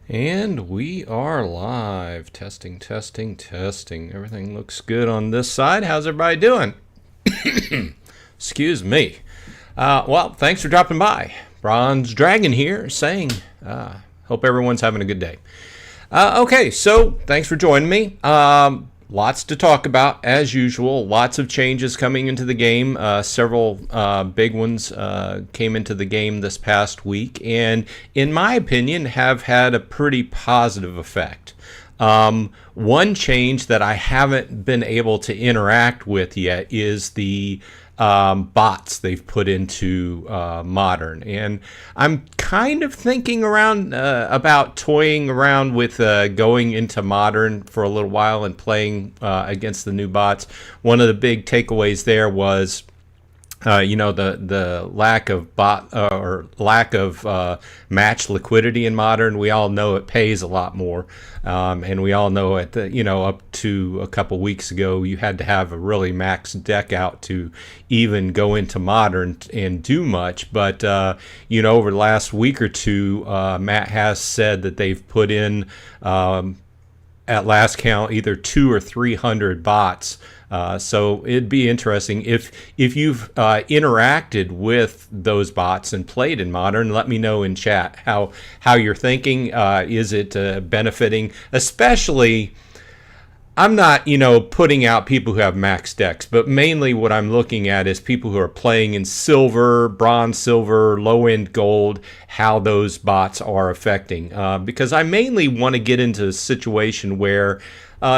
And we are live. Testing, testing, testing. Everything looks good on this side. How's everybody doing? Excuse me. Well, thanks for dropping by. Bronze Dragon here saying, hope everyone's having a good day. Okay, so thanks for joining me. Lots to talk about, as usual. Lots of changes coming into the game. Several big ones came into the game this past week, and in my opinion, have had a pretty positive effect. One change that I haven't been able to interact with yet is the bots they've put into Modern, and I'm kind of thinking around about toying around with going into Modern for a little while and playing against the new bots. One of the big takeaways there was the lack of bot or lack of match liquidity in Modern. We all know it pays a lot more, and we all know at the, up to a couple weeks ago you had to have a really max deck out to even go into Modern and do much. But over the last week or two, Matt has said that they've put in at last count either 200 or 300 bots. So it'd be interesting if you've interacted with those bots and played in Modern. Let me know in chat how you're thinking. Is it benefiting? Especially, I'm not putting out people who have max decks, but mainly what I'm looking at is people who are playing in silver, bronze, silver, low end gold. How those bots are affecting, because I mainly want to get into a situation where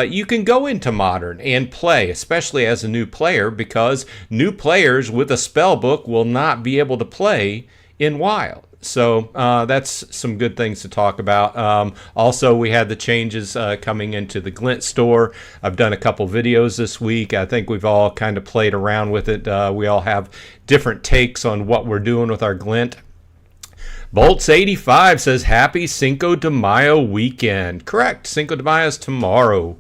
you can go into Modern and play, especially as a new player, because new players with a spell book will not be able to play in Wild. So that's some good things to talk about. Also, we had the changes coming into the Glint store. I've done a couple videos this week. I think we've all kind of played around with it. We all have different takes on what we're doing with our Glint. Bolts85 says, happy Cinco de Mayo weekend. Correct. Cinco de Mayo is tomorrow.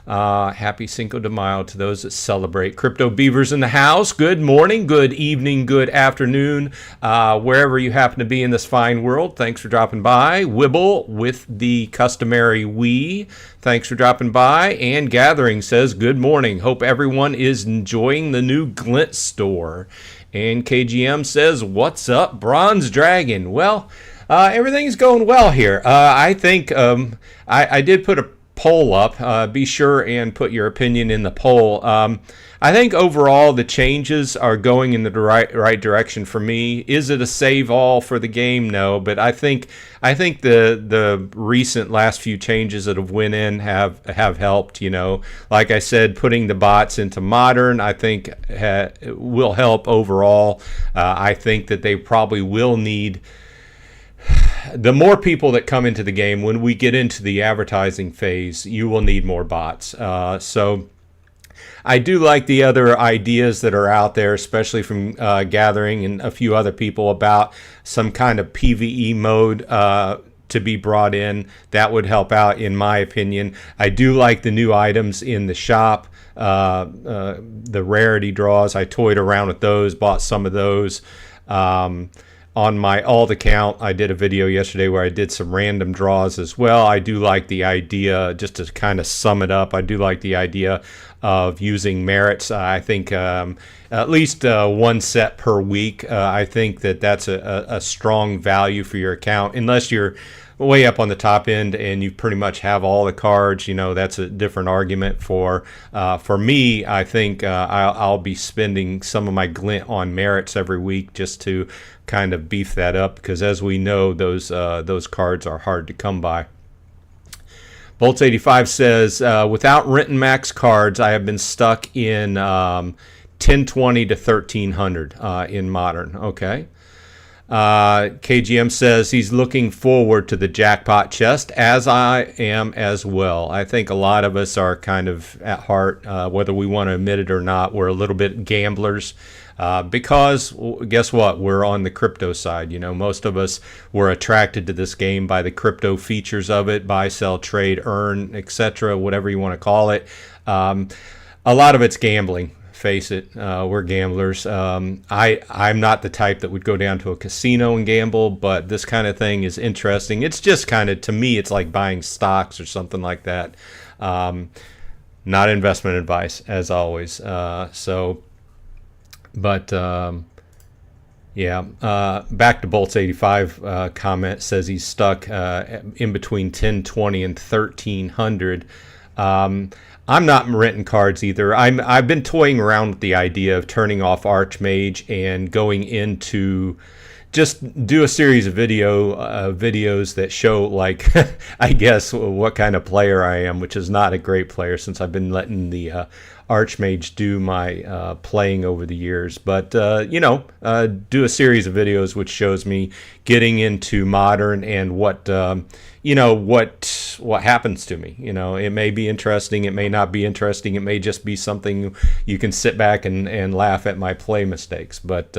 Happy Cinco de Mayo to those that celebrate. Crypto Beavers in the house. Good morning, good evening, good afternoon, wherever you happen to be in this fine world. Thanks for dropping by. Wibble with the customary we. Thanks for dropping by. And Gathering says, good morning. Hope everyone is enjoying the new Glint store. And KGM says, what's up, Bronze Dragon? Well, everything's going well here. I think I did put a poll up. Be sure and put your opinion in the poll. I think overall the changes are going in the right direction for me. Is it a save all for the game? No, but I think the recent last few changes that have went in have helped. Like I said, putting the bots into Modern, I think will help overall. I think that they probably will need. The more people that come into the game, when we get into the advertising phase, you will need more bots. So I do like the other ideas that are out there, especially from Gathering and a few other people, about some kind of PvE mode to be brought in. That would help out, in my opinion. I do like the new items in the shop, the rarity draws. I toyed around with those, bought some of those. On my alt account, I did a video yesterday where I did some random draws as well. I do like the idea, just to kind of sum it up, I do like the idea of using merits. I think at least one set per week. I think that's a strong value for your account, unless you're way up on the top end and you pretty much have all the cards. That's a different argument. For me, I think I'll be spending some of my Glint on merits every week just to kind of beef that up, because as we know, those cards are hard to come by. Bolts85 says, without Renton Max cards, I have been stuck in 1020 to 1300 in Modern. Okay. KGM says he's looking forward to the jackpot chest, as I am as well. I think a lot of us are kind of at heart, whether we want to admit it or not, we're a little bit gamblers. Because guess what? We're on the crypto side. You know, most of us were attracted to this game by the crypto features of it, buy, sell, trade, earn, etc., whatever you want to call it. A lot of it's gambling. Face it, we're gamblers. I'm not the type that would go down to a casino and gamble, but this kind of thing is interesting. It's just kind of, to me, it's like buying stocks or something like that. Not investment advice, as always. Back to Bolts 85 comment says he's stuck in between 1020 and 1300. I'm not renting cards either. I've been toying around with the idea of turning off Archmage and going into just do a series of videos that show, like, I guess, what kind of player I am, which is not a great player since I've been letting the Archmage do my playing over the years. But, do a series of videos which shows me getting into Modern and what happens to me. You know, it may be interesting, it may not be interesting, it may just be something you can sit back and laugh at my play mistakes. But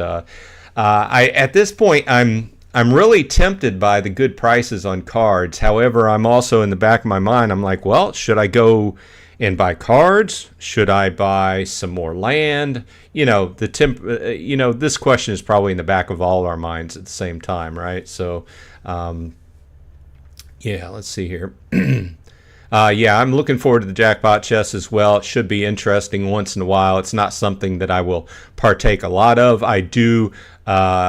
at this point, I'm really tempted by the good prices on cards. However, I'm also in the back of my mind, I'm like, well, should I go and buy cards? Should I buy some more land? You know, this question is probably in the back of all our minds at the same time, right? So, let's see here. I'm looking forward to the jackpot chest as well. It should be interesting once in a while. It's not something that I will partake a lot of. I do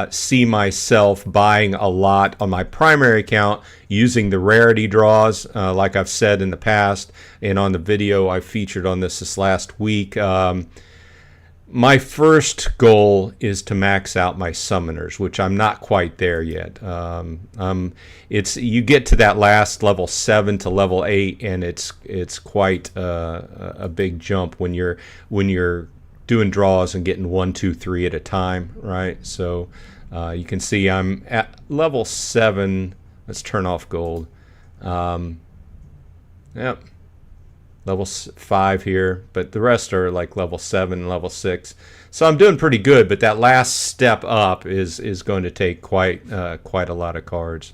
see myself buying a lot on my primary account using the rarity draws, like I've said in the past, and on the video I featured on this last week. My first goal is to max out my summoners, which I'm not quite there yet. You get to that last level 7 to level 8, and it's quite a big jump when you're doing draws and getting 1, 2, 3 at a time, right? So you can see I'm at level 7. Let's turn off gold. Level 5 here, but the rest are like level 7 and level 6. So I'm doing pretty good, but that last step up is going to take quite a lot of cards.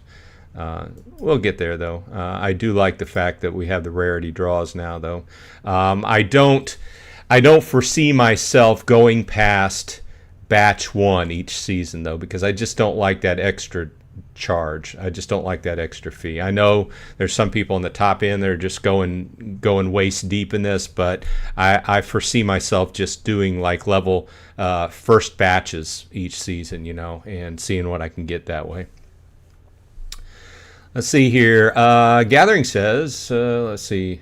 We'll get there, though. I do like the fact that we have the rarity draws now, though. I don't foresee myself going past batch 1 each season, though, because I just don't like that extra charge. I just don't like that extra fee. I know there's some people on the top end that are just going waist deep in this, but I foresee myself just doing like level first batches each season, and seeing what I can get that way. Let's see here. Gathering says, let's see.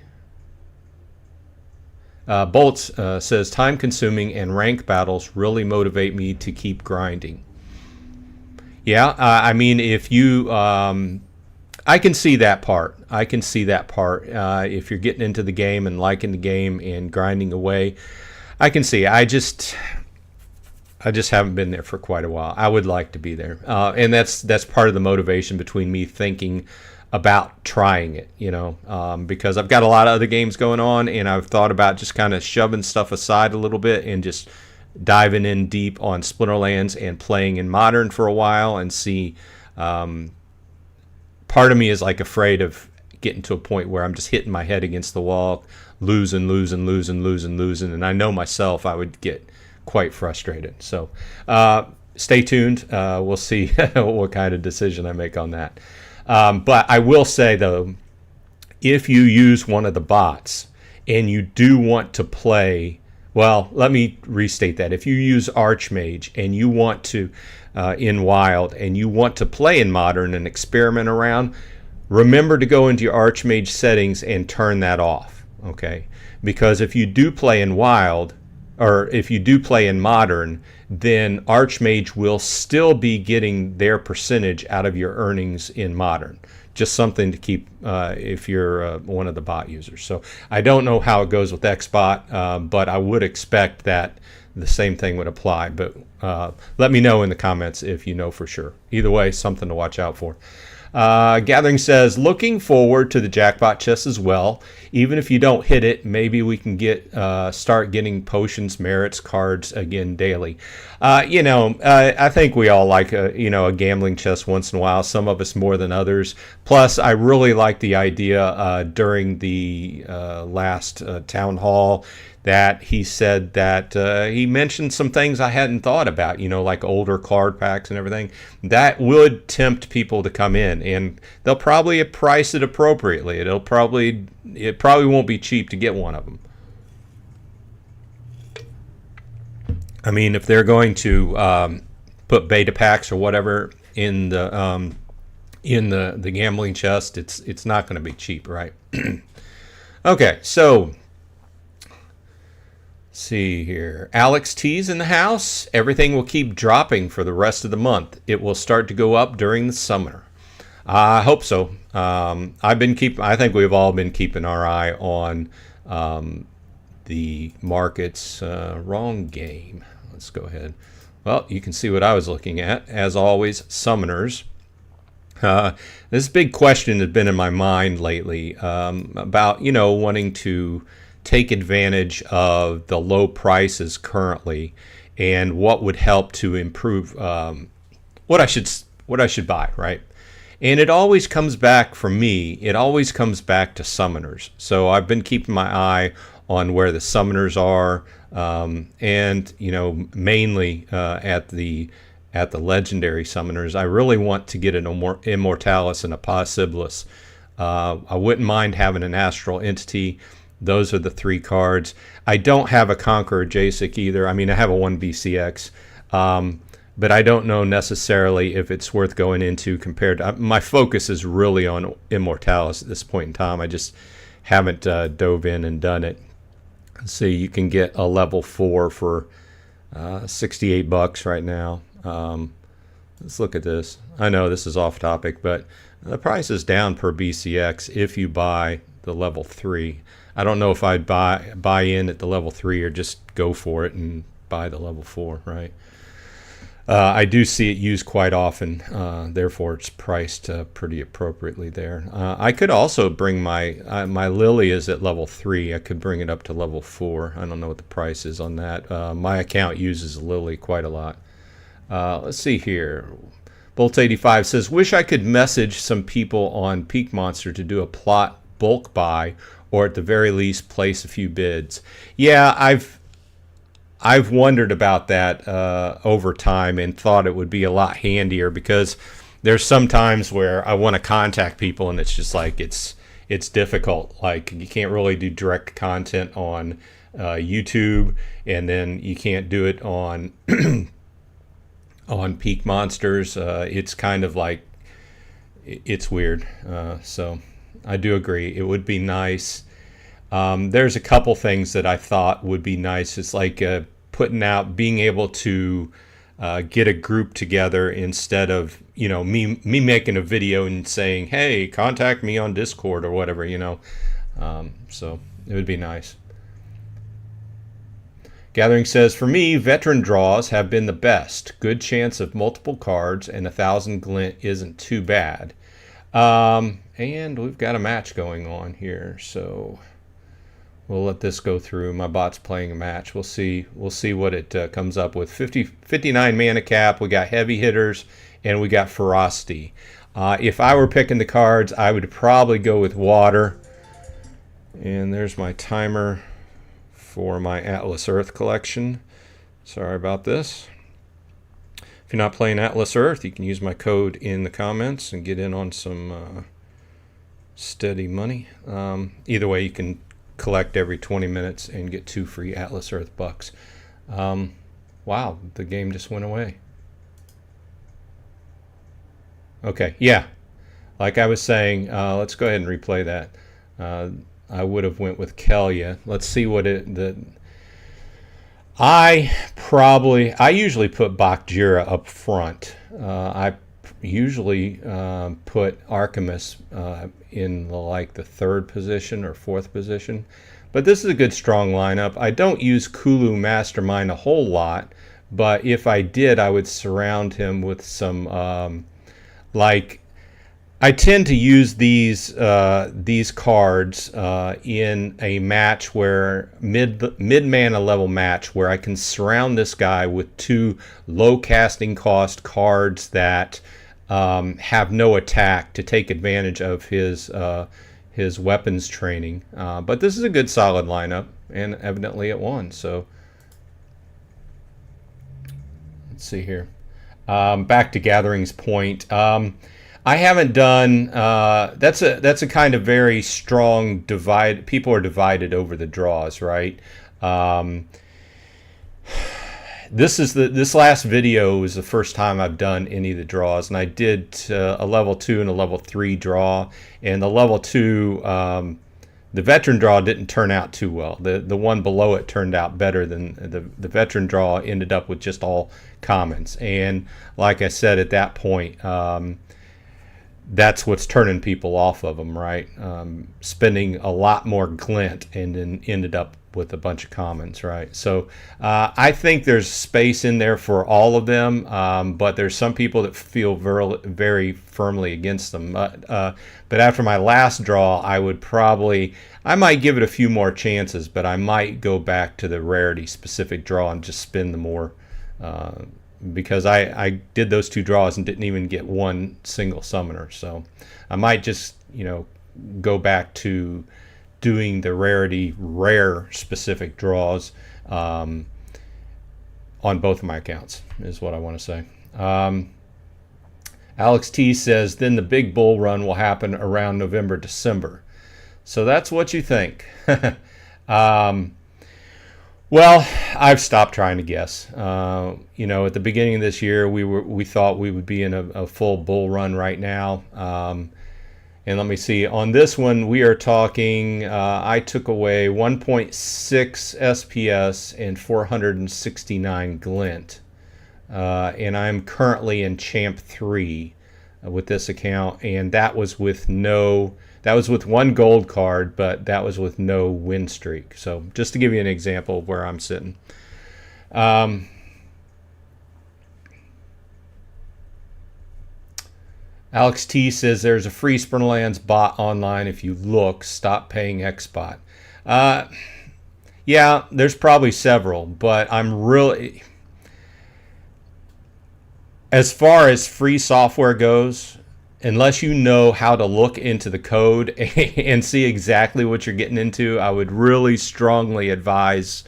Bolts says, time consuming and rank battles really motivate me to keep grinding. Yeah, I mean, if you, I can see that part. If you're getting into the game and liking the game and grinding away, I can see. I just haven't been there for quite a while. I would like to be there, and that's part of the motivation between me thinking about trying it. Because I've got a lot of other games going on, and I've thought about just kind of shoving stuff aside a little bit and just diving in deep on Splinterlands and playing in Modern for a while and see. Part of me is like afraid of getting to a point where I'm just hitting my head against the wall, losing, and I know myself I would get quite frustrated. So stay tuned. We'll see what kind of decision I make on that. But I will say, though, if you use one of the bots and you do want to play, well, let me restate that. If you use Archmage and you want to, in Wild, and you want to play in Modern and experiment around, remember to go into your Archmage settings and turn that off, okay? Because if you do play in Wild, or if you do play in Modern, then Archmage will still be getting their percentage out of your earnings in Modern. just something to keep if you're one of the bot users. So I don't know how it goes with XBot, but I would expect that the same thing would apply. But let me know in the comments if you know for sure. Either way, something to watch out for. Gathering says, looking forward to the jackpot chest as well. Even if you don't hit it, maybe we can get start getting potions, merits, cards again daily. I think we all like a gambling chest once in a while. Some of us more than others. Plus, I really like the idea during the last town hall that he said that he mentioned some things I hadn't thought about, like older card packs and everything. That would tempt people to come in, and they'll probably price it appropriately. It probably won't be cheap to get one of them. I mean, if they're going to put beta packs or whatever in the gambling chest, it's not going to be cheap, right? Okay, so see here. Alex T's in the house. Everything will keep dropping for the rest of the month. It will start to go up during the summer. I hope so. I think we've all been keeping our eye on the markets. Wrong game. Let's go ahead. Well, you can see what I was looking at. As always, summoners. This big question has been in my mind lately about wanting to take advantage of the low prices currently, and what would help to improve what I should buy, right? And it always comes back for me. It always comes back to summoners. So I've been keeping my eye on where the summoners are, and mainly at the legendary summoners. I really want to get an Immortalis and a Possibilis. I wouldn't mind having an Astral Entity. Those are the 3 cards. I don't have a Conqueror Jacek either. I mean, I have a 1 BCX, but I don't know necessarily if it's worth going into compared to... My focus is really on Immortalis at this point in time. I just haven't dove in and done it. So you can get a level 4 for $68 right now. Let's look at this. I know this is off topic, but the price is down per BCX if you buy the level 3. I don't know if I'd buy in at the level 3 or just go for it and buy the level 4, right? I do see it used quite often, therefore it's priced pretty appropriately there. I could also bring my Lily is at level 3. I could bring it up to level 4. I don't know what the price is on that. My account uses Lily quite a lot. Let's see here. Bolt85 says, wish I could message some people on Peak Monster to do a plot bulk buy, or at the very least place a few bids. Yeah, I've wondered about that over time and thought it would be a lot handier, because there's some times where I want to contact people and it's just like it's difficult. Like, you can't really do direct content on YouTube, and then you can't do it on on Peak Monsters. It's kind of like, it's weird. So I do agree. It would be nice. There's a couple things that I thought would be nice. It's like being able to get a group together instead of me making a video and saying, hey, contact me on Discord or whatever. So it would be nice. Gathering says, for me, veteran draws have been the best. Good chance of multiple cards, and 1,000 glint isn't too bad. And we've got a match going on here, so we'll let this go through. My bot's playing a match. We'll see what it comes up with. 59 mana cap. We got heavy hitters, and we got ferocity. If I were picking the cards, I would probably go with water. And there's my timer for my Atlas Earth collection. Sorry about this. If you're not playing Atlas Earth, you can use my code in the comments and get in on some steady money. Either way, you can collect every 20 minutes and get 2 free Atlas Earth bucks. Wow, the game just went away. Okay, yeah. Like I was saying, let's go ahead and replay that. I would have went with Kelia. Let's see what I usually put Bakjira up front. I usually put Archimus in like the 3rd position or 4th position. But this is a good strong lineup. I don't use Kulu Mastermind a whole lot, but if I did, I would surround him with some like, I tend to use these cards in a match where mid mana level match where I can surround this guy with 2 low casting cost cards that have no attack to take advantage of his weapons training. But this is a good solid lineup, and evidently it won. So let's see here. Back to Gathering's Point. I haven't done. That's a kind of very strong divide. People are divided over the draws, right? This last video is the first time I've done any of the draws, and I did a level 2 and a level 3 draw, and the level 2, the veteran draw didn't turn out too well. The one below it turned out better than the veteran draw. Ended up with just all commons, and like I said at that point, that's what's turning people off of them, right? Spending a lot more glint and then ended up with a bunch of commons, right? So I think there's space in there for all of them, but there's some people that feel very firmly against them. But after my last draw, I might give it a few more chances, but I might go back to the rarity specific draw and just spin the more, because I did those 2 draws and didn't even get one single summoner. So I might just, go back to doing the rarity rare specific draws on both of my accounts is what I want to say. Alex T says, then the big bull run will happen around November, December. So that's what you think. Well, I've stopped trying to guess. At the beginning of this year, we thought we would be in a full bull run right now. And let me see. On this one, we are talking. I took away 1.6 SPS and 469 glint, and I'm currently in Champ 3 with this account, and that was with no. That was with 1 gold card, but that was with no win streak. So just to give you an example of where I'm sitting. Alex T says there's a free Splinterlands bot online. If you look, stop paying Xbot. Yeah, there's probably several, but I'm really... As far as free software goes, unless you know how to look into the code and see exactly what you're getting into, I would really strongly advise,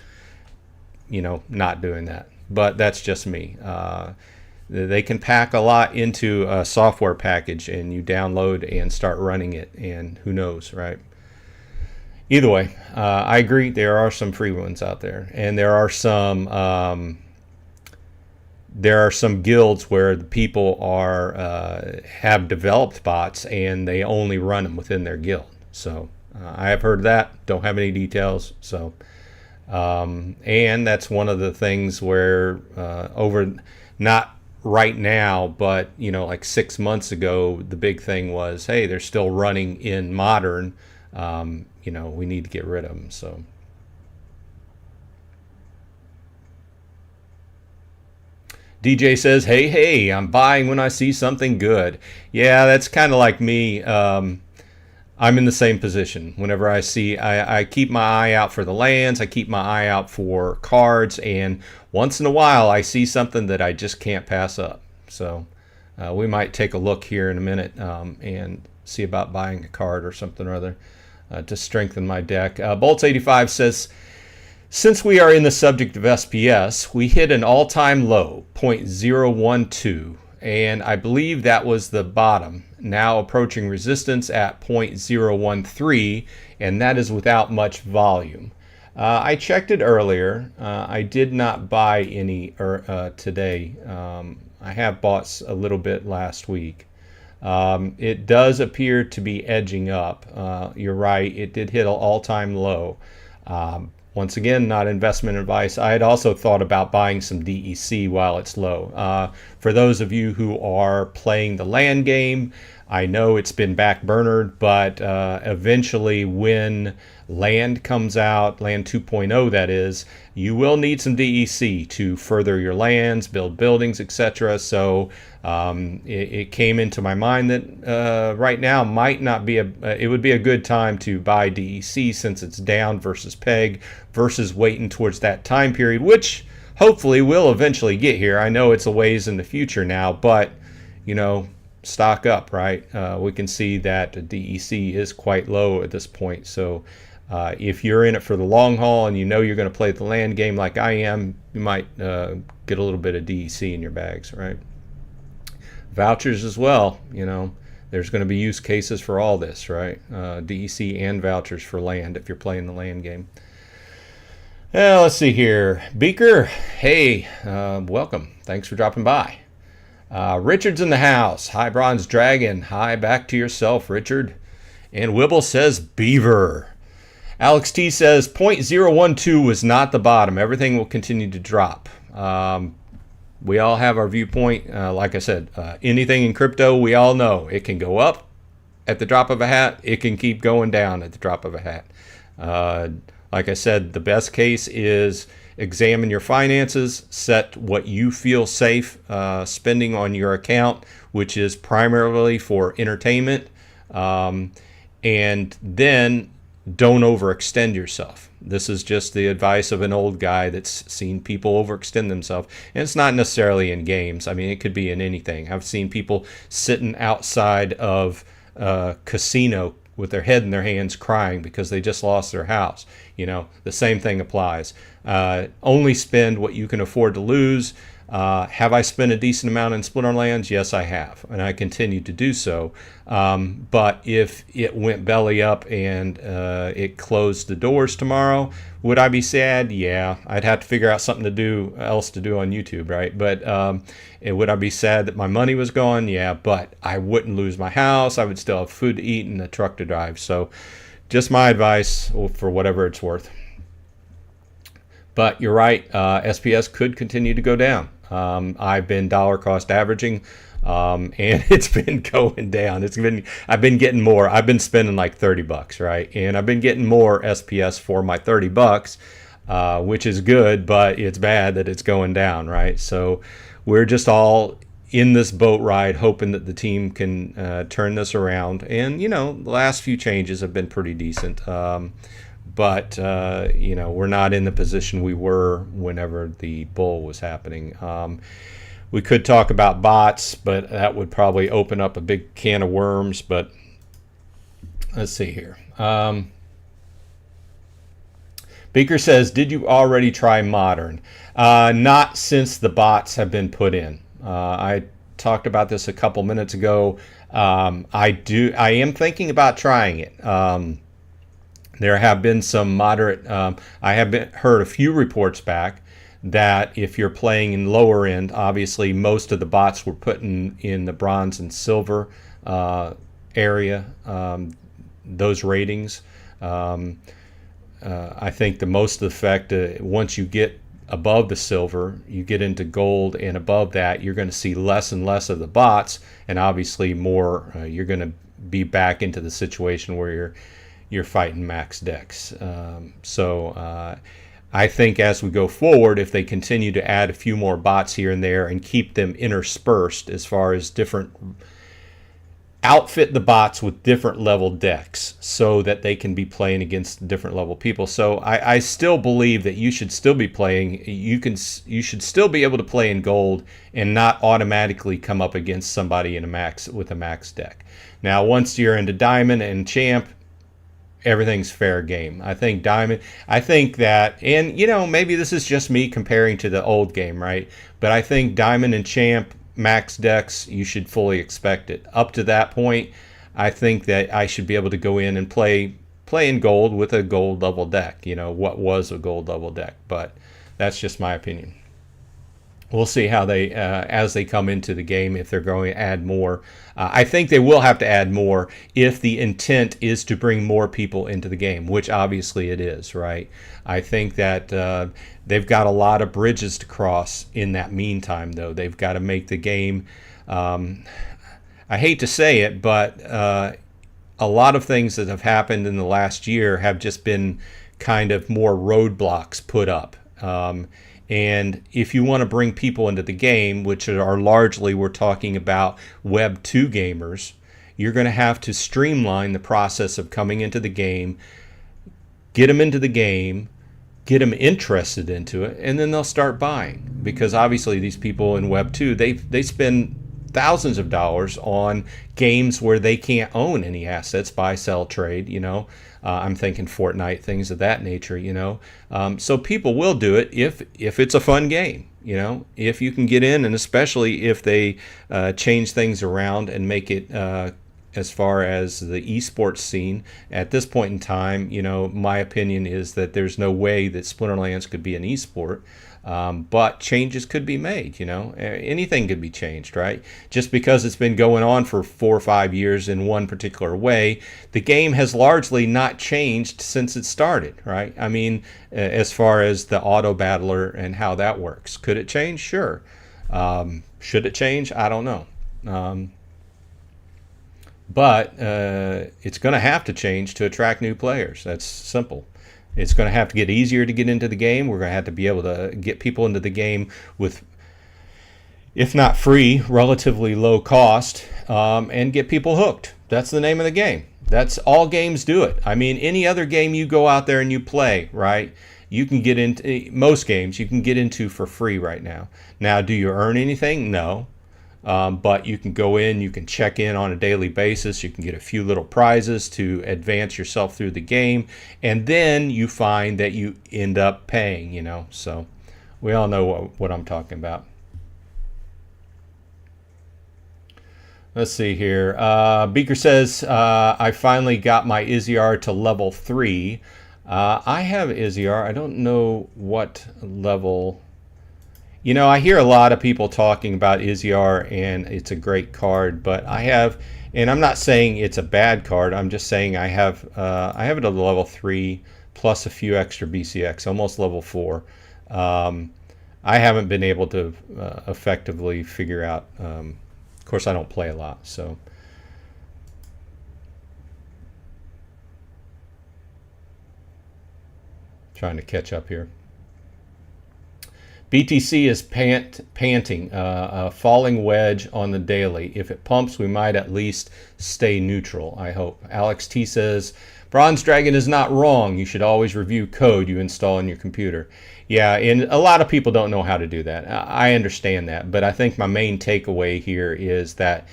not doing that. But that's just me. They can pack a lot into a software package, and you download and start running it, and who knows, right? Either way, I agree. There are some free ones out there, and there are some guilds where the people have developed bots and they only run them within their guild. So I have heard that. Don't have any details. So and that's one of the things where not right now, but like 6 months ago, the big thing was, hey, they're still running in modern. We need to get rid of them. So. DJ says, hey, I'm buying when I see something good. Yeah, that's kind of like me. I'm in the same position. Whenever I see, I keep my eye out for the lands. I keep my eye out for cards. And once in a while, I see something that I just can't pass up. So we might take a look here in a minute and see about buying a card or something or other to strengthen my deck. Bolts85 says, since we are in the subject of SPS, we hit an all-time low, 0.012, and I believe that was the bottom, now approaching resistance at 0.013, and that is without much volume. I checked it earlier. I did not buy any today. I have bought a little bit last week. It does appear to be edging up. You're right, it did hit an all-time low. once again, not investment advice. I had also thought about buying some DEC while it's low. For those of you who are playing the land game, I know it's been backburnered, but eventually when land comes out, land 2.0 that is, you will need some DEC to further your lands, build buildings, etc. So it came into my mind that right now might not be it would be a good time to buy DEC since it's down versus peg versus waiting towards that time period, which hopefully will eventually get here. I know it's a ways in the future now, but you know, stock up, right? We can see that the DEC is quite low at this point. So if you're in it for the long haul and you know you're going to play the land game like I am, you might get a little bit of DEC in your bags, right? Vouchers as well, you know, there's going to be use cases for all this, right? DEC and vouchers for land if you're playing the land game. Let's see here. Beaker, hey, welcome. Thanks for dropping by. Richard's in the house. Hi, Bronze Dragon. Hi, back to yourself, Richard. And Wibble says Beaver. Alex T says 0.012 was not the bottom. Everything will continue to drop. We all have our viewpoint. Like I said, anything in crypto, we all know it can go up at the drop of a hat. It can keep going down at the drop of a hat. Like I said, the best case is examine your finances, set what you feel safe spending on your account, which is primarily for entertainment, and then don't overextend yourself. This is just the advice of an old guy that's seen people overextend themselves. And it's not necessarily in games. I mean, it could be in anything. I've seen people sitting outside of a casino with their head in their hands crying because they just lost their house. You know, the same thing applies. Only spend what you can afford to lose. Have I spent a decent amount in Splinterlands? Yes, I have, and I continue to do so. But if it went belly up and it closed the doors tomorrow, would I be sad? Yeah, I'd have to figure out something else to do on YouTube, right? But would I be sad that my money was gone? Yeah, but I wouldn't lose my house. I would still have food to eat and a truck to drive. So just my advice for whatever it's worth. But you're right, SPS could continue to go down. I've been dollar cost averaging, and it's been going down. I've been getting more. I've been spending like $30, right? And I've been getting more SPS for my $30, which is good, but it's bad that it's going down, right? So we're just all in this boat ride, hoping that the team can turn this around. And, you know, the last few changes have been pretty decent. But, you know, we're not in the position we were whenever the bull was happening. We could talk about bots, but that would probably open up a big can of worms. But let's see here. Beaker says, did you already try modern? Not since the bots have been put in. I talked about this a couple minutes ago. I am thinking about trying it. There have been some moderate, I have heard a few reports back that if you're playing in lower end, obviously most of the bots were put in the bronze and silver area, those ratings. I think the most effect, once you get above the silver, you get into gold, and above that, you're going to see less and less of the bots, and obviously more, you're going to be back into the situation where you're fighting max decks. So I think as we go forward, if they continue to add a few more bots here and there and keep them interspersed as far as outfit the bots with different level decks so that they can be playing against different level people. So I still believe that you should still be playing. You should still be able to play in gold and not automatically come up against somebody with a max deck. Now, once you're into diamond and champ, everything's fair game. I think diamond, and you know, maybe this is just me comparing to the old game, right? But I think diamond and champ max decks, you should fully expect it. Up to that point, I think that I should be able to go in and play in gold with a gold level deck, you know, what was a gold level deck. But that's just my opinion. we'll see how they as they come into the game, if they're going to add more. I think they will have to add more if the intent is to bring more people into the game, which obviously it is, right? I think that they've got a lot of bridges to cross in that meantime, though. They've got to make the game, I hate to say it, but a lot of things that have happened in the last year have just been kind of more roadblocks put up. And if you want to bring people into the game, which are largely, we're talking about Web 2 gamers, you're going to have to streamline the process of coming into the game, get them into the game, get them interested into it, and then they'll start buying. Because obviously these people in Web 2, they spend thousands of dollars on games where they can't own any assets, buy, sell, trade, I'm thinking Fortnite, things of that nature, So people will do it if it's a fun game, if you can get in, and especially if they change things around and make it as far as the esports scene. At this point in time, my opinion is that there's no way that Splinterlands could be an esport. But changes could be made, anything could be changed, right? Just because it's been going on for 4 or 5 years in one particular way, the game has largely not changed since it started, right? I mean, as far as the auto battler and how that works, could it change? Sure. Should it change? I don't know. But it's going to have to change to attract new players. That's simple. It's going to have to get easier to get into the game. We're going to have to be able to get people into the game with, if not free, relatively low cost, and get people hooked. That's the name of the game. That's all games do it. I mean, any other game you go out there and you play, right? You can get into, most games you can get into for free right now. Now, do you earn anything? No. But you can go in, you can check in on a daily basis, you can get a few little prizes to advance yourself through the game, and then you find that you end up paying, so we all know what I'm talking about. Let's see here. Beaker says, I finally got my Izzyar to level 3. I have Izzyar. I don't know what level. I hear a lot of people talking about Izzyar, and it's a great card, but I have, and I'm not saying it's a bad card, I'm just saying I have it at level 3 plus a few extra BCX, almost level 4. I haven't been able to effectively figure out, of course I don't play a lot, so. Trying to catch up here. BTC is panting, a falling wedge on the daily. If it pumps, we might at least stay neutral, I hope. Alex T says, Bronze Dragon is not wrong. You should always review code you install on your computer. Yeah, and a lot of people don't know how to do that. I understand that, but I think my main takeaway here is that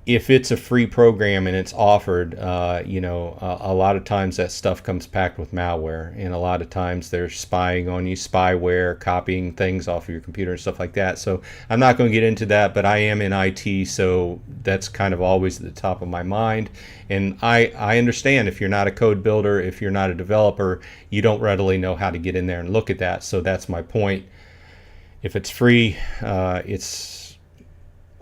if it's a free program and it's offered, a lot of times that stuff comes packed with malware, and a lot of times they're spying on you, spyware, copying things off of your computer and stuff like that. So I'm not going to get into that, but I am in IT, so that's kind of always at the top of my mind. And I understand if you're not a code builder, if you're not a developer, you don't readily know how to get in there and look at that. So that's my point. If it's free, it's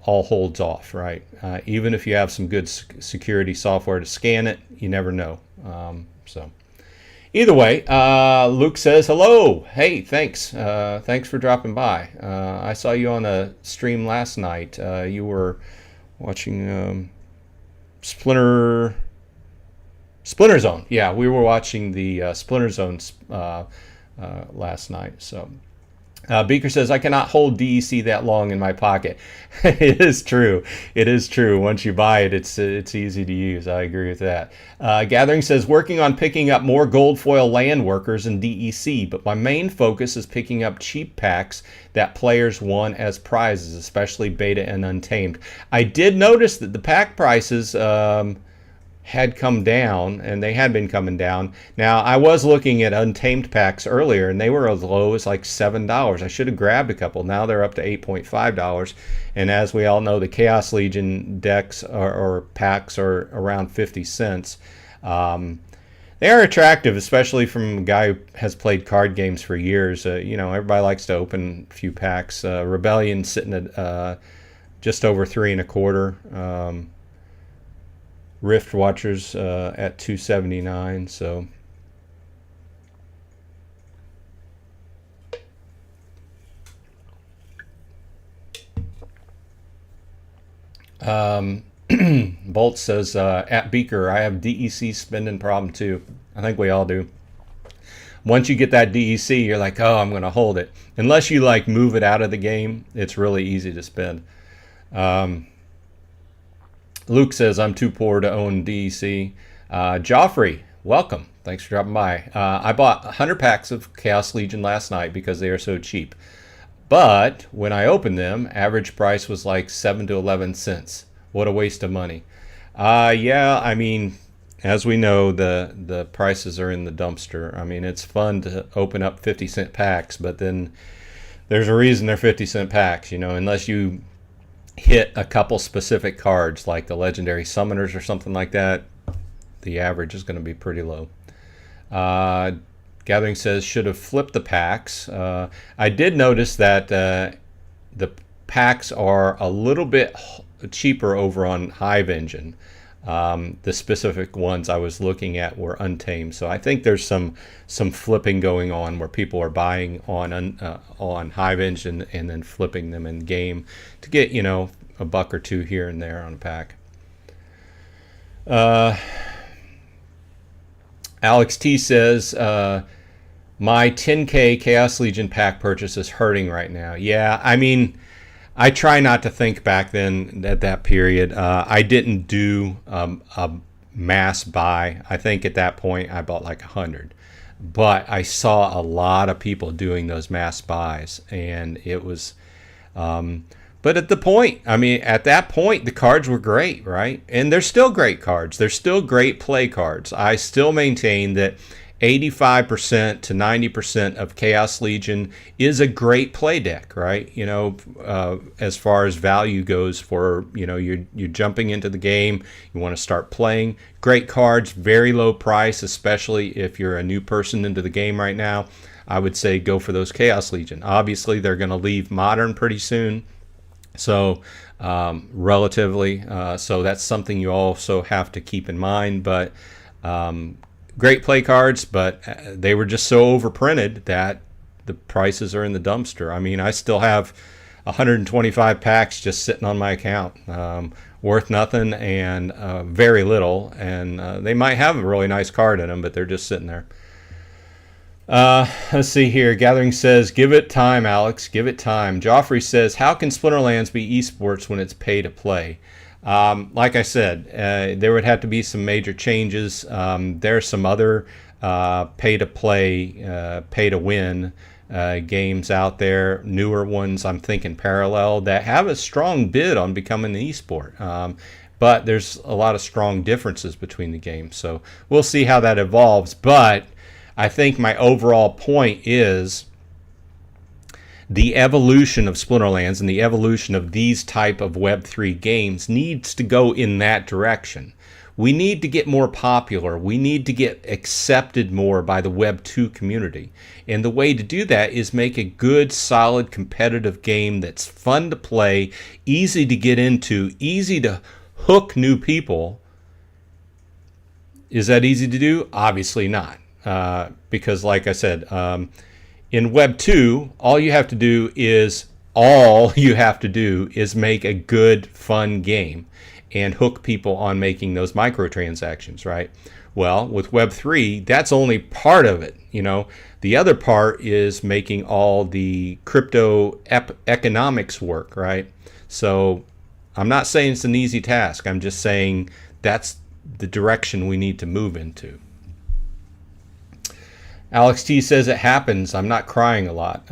all holds off, right? Even if you have some good security software to scan it, you never know. So either way, Luke says, hello. Hey, thanks. Thanks for dropping by. I saw you on a stream last night. You were watching Splinter Zone. Yeah, we were watching the Splinter Zone last night. So Beaker says, I cannot hold DEC that long in my pocket. It is true. It is true. Once you buy it, it's easy to use. I agree with that. Gathering says, working on picking up more gold foil land workers in DEC, but my main focus is picking up cheap packs that players won as prizes, especially beta and untamed. I did notice that the pack prices had come down, and they had been coming down. Now, I was looking at untamed packs earlier, and they were as low as like $7. I should have grabbed a couple. Now they're up to $8.5. And as we all know, the Chaos Legion decks or packs are around 50 cents. They are attractive, especially from a guy who has played card games for years. Everybody likes to open a few packs. Rebellion sitting at just over 3.25. Rift Watchers at 279. So. Bolt says, at Beaker, I have DEC spending problem too. I think we all do. Once you get that DEC, you're like, oh, I'm going to hold it. Unless you like move it out of the game, it's really easy to spend. Luke says, I'm too poor to own DEC. Joffrey, welcome. Thanks for dropping by. I bought 100 packs of Chaos Legion last night because they are so cheap. But when I opened them, average price was like 7 to 11 cents. What a waste of money. Yeah, I mean, as we know, the prices are in the dumpster. I mean, it's fun to open up 50-cent packs, but then there's a reason they're 50-cent packs, unless you hit a couple specific cards like the Legendary Summoners or something like that, the average is going to be pretty low. Gathering says, should have flipped the packs. I did notice that the packs are a little bit cheaper over on Hive Engine. The specific ones I was looking at were untamed. So I think there's some flipping going on where people are buying on Hive Engine and then flipping them in game to get, a buck or two here and there on a pack. Alex T says, my 10K Chaos Legion pack purchase is hurting right now. Yeah, I mean, I try not to think back then at that period. I didn't do a mass buy. I think at that point I bought like 100. But I saw a lot of people doing those mass buys, and it was... but at that point, the cards were great, right? And they're still great cards. They're still great play cards. I still maintain that 85% to 90% of Chaos Legion is a great play deck, right? As far as value goes for, you're jumping into the game, you want to start playing. Great cards, very low price, especially if you're a new person into the game right now. I would say go for those Chaos Legion. Obviously, they're going to leave Modern pretty soon. So relatively, so that's something you also have to keep in mind. But great play cards, but they were just so overprinted that the prices are in the dumpster. I mean, I still have 125 packs just sitting on my account, worth nothing and very little. And they might have a really nice card in them, but they're just sitting there. Let's see here. Gathering says, give it time, Alex. Give it time. Joffrey says, how can Splinterlands be esports when it's pay to play? Like I said, there would have to be some major changes. There are some other pay to play, pay to win games out there, newer ones, I'm thinking Parallel, that have a strong bid on becoming an esport. But there's a lot of strong differences between the games. So we'll see how that evolves. But I think my overall point is the evolution of Splinterlands and the evolution of these type of Web3 games needs to go in that direction. We need to get more popular. We need to get accepted more by the Web2 community. And the way to do that is make a good, solid, competitive game that's fun to play, easy to get into, easy to hook new people. Is that easy to do? Obviously not. Because like I said, in Web 2, all you have to do is make a good, fun game and hook people on making those microtransactions, right? Well, with Web 3, that's only part of it. The other part is making all the crypto economics work, right? So I'm not saying it's an easy task. I'm just saying that's the direction we need to move into. Alex T says it happens. I'm not crying a lot.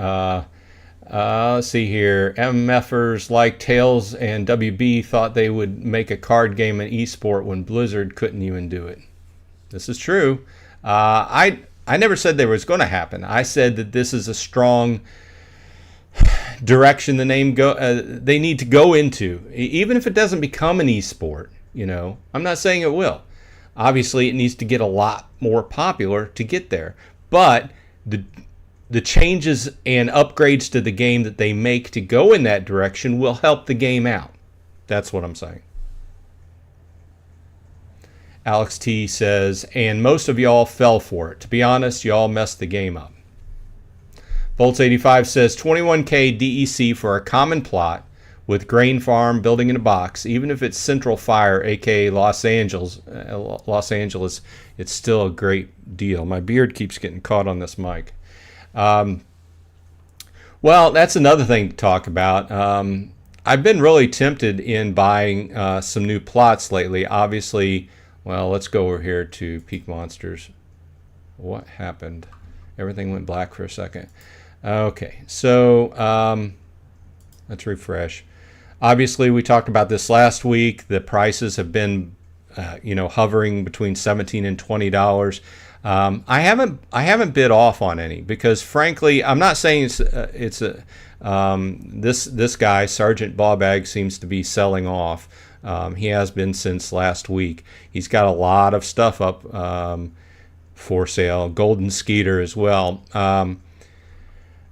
Let's see here. MFers like Tails and WB thought they would make a card game an esport when Blizzard couldn't even do it. This is true. I never said there was going to happen. I said that this is a strong direction they need to go into, even if it doesn't become an esport. I'm not saying it will. Obviously, it needs to get a lot more popular to get there. But the changes and upgrades to the game that they make to go in that direction will help the game out. That's what I'm saying. Alex T says, and most of y'all fell for it. To be honest, y'all messed the game up. Volts85 says 21K DEC for a common plot with grain farm building in a box, even if it's Central Fire, aka Los Angeles, it's still a great deal. My beard keeps getting caught on this mic. Well, that's another thing to talk about. I've been really tempted in buying some new plots lately. Obviously, well, let's go over here to Peak Monsters. What happened? Everything went black for a second. Okay, so let's refresh. Obviously, we talked about this last week. The prices have been, hovering between $17 and $20. I haven't bid off on any because, frankly, I'm not saying this guy Sergeant Bawbag seems to be selling off. He has been since last week. He's got a lot of stuff up for sale. Golden Skeeter as well.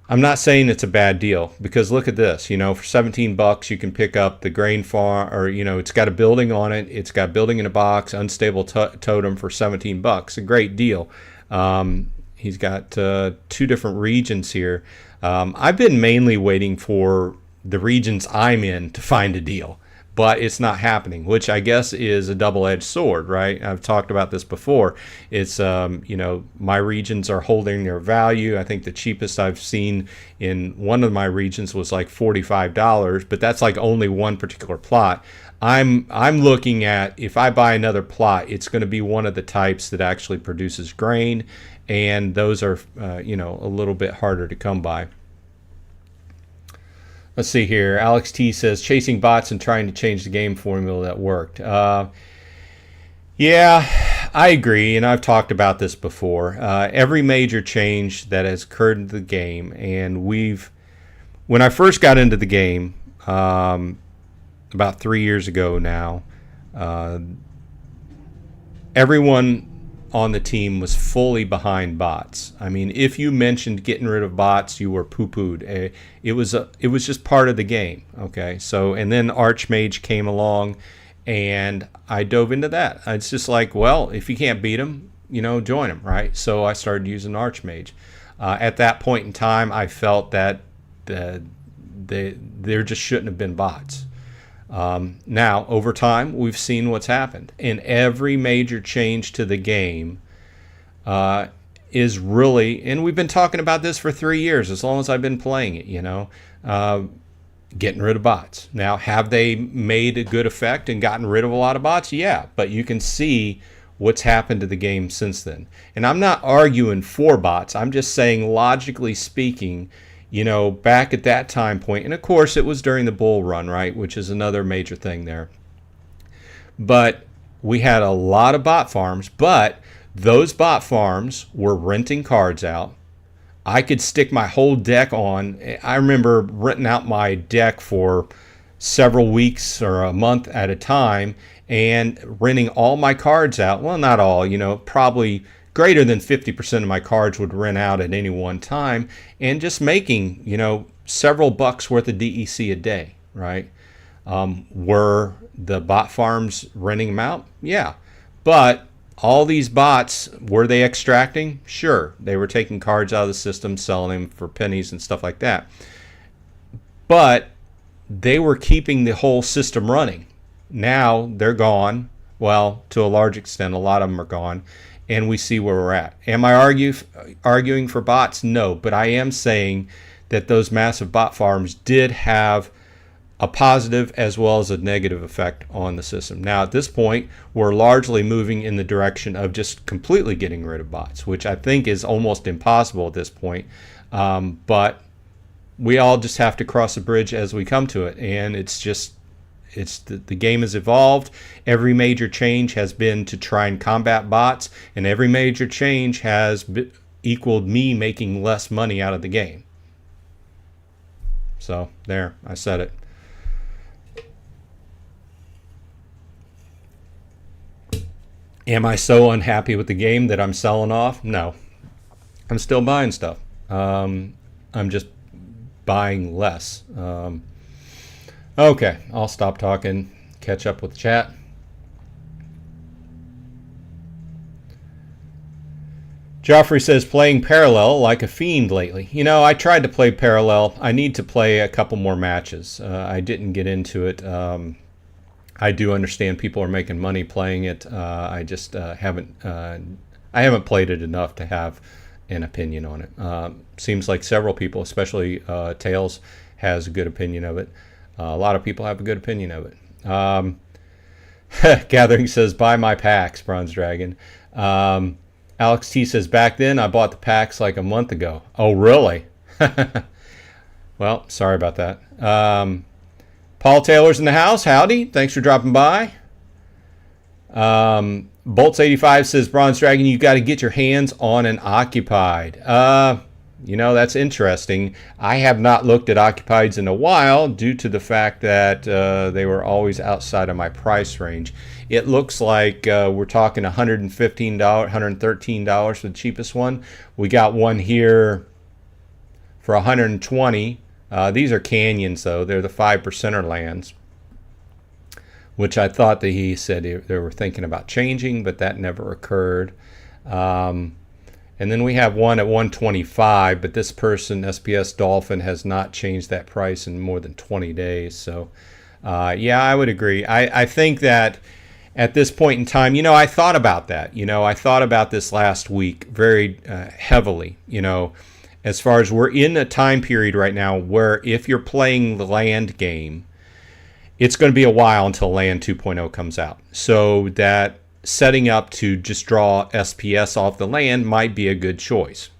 I'm not saying it's a bad deal because look at this. For $17 you can pick up the grain farm, or it's got a building on it. It's got building in a box, unstable totem for $17. A great deal. He's got 2 different regions here. I've been mainly waiting for the regions I'm in to find a deal, but it's not happening, which I guess is a double-edged sword, right? I've talked about this before. It's, my regions are holding their value. I think the cheapest I've seen in one of my regions was like $45, but that's like only one particular plot. I'm looking at, if I buy another plot, it's going to be one of the types that actually produces grain, and those are, a little bit harder to come by. Let's see here. Alex T says, chasing bots and trying to change the game formula that worked. Yeah, I agree, and I've talked about this before. Every major change that has occurred in the game, and when I first got into the game, about 3 years ago now, everyone on the team was fully behind bots. I mean, if you mentioned getting rid of bots, you were poo-pooed. It was just part of the game. Okay, so and then Archmage came along, and I dove into that. It's just like, well, if you can't beat them, join them, right? So I started using Archmage. At that point in time, I felt that there just shouldn't have been bots. Now, over time, we've seen what's happened. And every major change to the game is really, and we've been talking about this for 3 years, as long as I've been playing it, getting rid of bots. Now, have they made a good effect and gotten rid of a lot of bots? Yeah, but you can see what's happened to the game since then. And I'm not arguing for bots. I'm just saying, logically speaking, back at that time point, and of course it was during the bull run, right, which is another major thing there. But we had a lot of bot farms, but those bot farms were renting cards out. I could stick my whole deck on. I remember renting out my deck for several weeks or a month at a time and renting all my cards out. Well, not all, probably greater than 50% of my cards would rent out at any one time, and just making, several bucks worth of DEC a day, right? Were the bot farms renting them out? Yeah. But all these bots, were they extracting? Sure. They were taking cards out of the system, selling them for pennies and stuff like that. But they were keeping the whole system running. Now they're gone. Well, to a large extent, a lot of them are gone. And we see where we're at. Am I arguing for bots? No, but I am saying that those massive bot farms did have a positive as well as a negative effect on the system. Now, at this point, we're largely moving in the direction of just completely getting rid of bots, which I think is almost impossible at this point. But we all just have to cross the bridge as we come to it, and the game has evolved. Every major change has been to try and combat bots, and every major change has equaled me making less money out of the game. So there, I said it. Am I so unhappy with the game that I'm selling off? No. I'm still buying stuff. I'm just buying less. Okay, I'll stop talking, catch up with the chat. Joffrey says, playing Parallel like a fiend lately. You know, I tried to play Parallel. I need to play a couple more matches. I didn't get into it. I do understand people are making money playing it. I just haven't played it enough to have an opinion on it. Seems like several people, especially Tails, has a good opinion of it. A lot of people have a good opinion of it. Gathering says, buy my packs, Bronze Dragon. Alex T says, back then I bought the packs like a month ago. Oh, really? Well, sorry about that. Paul Taylor's in the house. Howdy. Thanks for dropping by. Bolts85 says, Bronze Dragon, you got to get your hands on an Occupied. You know, that's interesting. I have not looked at Occupieds in a while due to the fact that they were always outside of my price range. It looks like we're talking $115, $113 for the cheapest one. We got one here for $120. These are canyons, though. They're the 5%er lands, which I thought that he said they were thinking about changing, but that never occurred. And then we have one at 125, but this person, SPS Dolphin, has not changed that price in more than 20 days. So, yeah, I would agree. I think that at this point in time, you know, I thought about that. You know, I thought about this last week very heavily, you know, as far as we're in a time period right now where if you're playing the land game, it's going to be a while until Land 2.0 comes out. So that setting up to just draw SPS off the land might be a good choice.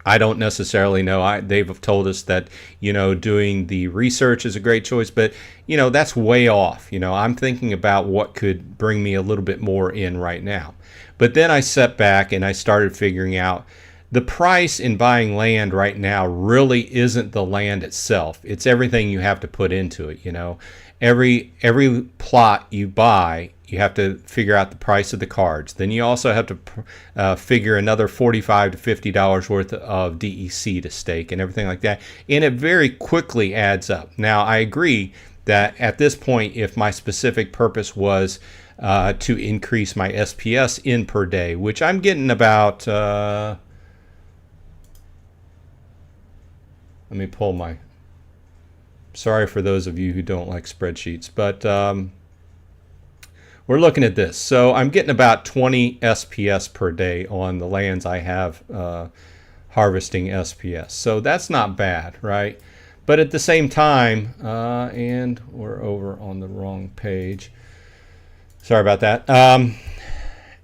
I don't necessarily know. They've told us that, you know, doing the research is a great choice, but, you know, that's way off. You know, I'm thinking about what could bring me a little bit more in right now. But then I sat back and I started figuring out the price in buying land right now really isn't the land itself. It's everything you have to put into it, you know. Every plot you buy, you have to figure out the price of the cards. Then you also have to figure another $45 to $50 worth of DEC to stake and everything like that. And it very quickly adds up. Now, I agree that at this point, if my specific purpose was to increase my SPS in per day, which I'm getting about... let me pull my... Sorry for those of you who don't like spreadsheets, but we're looking at this. So I'm getting about 20 SPS per day on the lands I have harvesting SPS. So that's not bad, right? But at the same time, and we're over on the wrong page. Sorry about that.